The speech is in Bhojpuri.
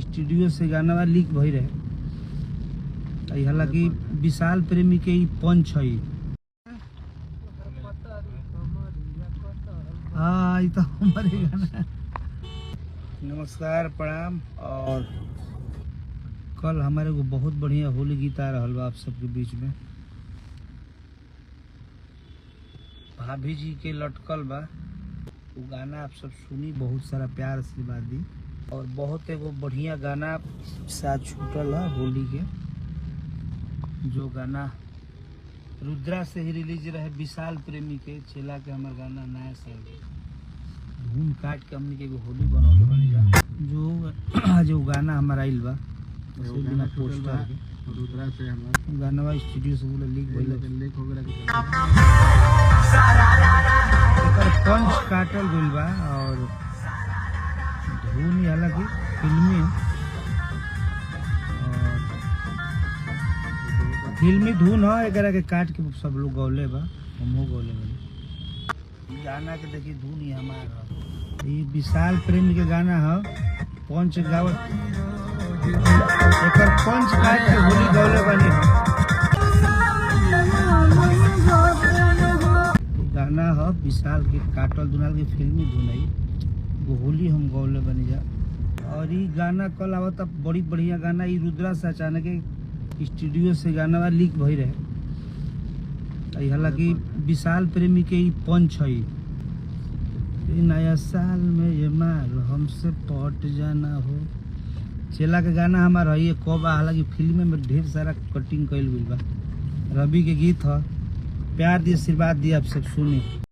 स्टूडियो से गाना लीक भई रहे। हालांकि विशाल प्रेमी के पंच है। हाँ ये तो हमारे गाना। नमस्कार प्रणाम। और कल हमारे को बहुत बढ़िया होली गीत आ रहा आप सबके बीच में। भाभी जी के लटकल बा वो गाना आप सब सुनी, बहुत सारा प्यार आशीर्वाद दी। और बहुत एगो बढ़िया गाना साथ छूटल है होली के, जो गाना रुद्रा से ही रिलीज रहे, विशाल प्रेमी के चेला के हमार गाना नया साल धूम काट के हमने के एगो होली बनौले बनी जा। जो आज वो गाना हमारा आइल बा बिना पोस्टर के रुद्रा से हमार गाना स्टूडियो से बोला लीक हो गया। पंच काटल गइल बा और धुन हालांकि फिल्मी धुन है। एकरा के काट के सब लोग गौले बा, हमहू गौले बनी। गाना के देखिए धुन ही हमारा ये विशाल प्रेमी के गाना है। पंच गावत एकर पंच काट के होली गौले बनी गाना है विशाल के काटल दुनाल के फिल्मी धुन है। वो होली हम गौले बनी जा। और ये गाना कल आवता बड़ी बढ़िया गाना। ये रुद्रा से अचानक स्टूडियो से गाना लीक भई रहे। हालांकि विशाल प्रेमी के पंच है। नया साल में ये माल हमसे पट जाना हो चेला के गाना हमारा है। कब हालांकि फिल्म में ढेर सारा कटिंग कैल गई बा। रवि के गीत है। प्यार दिए आशीर्वाद दिए आप सब सुनी।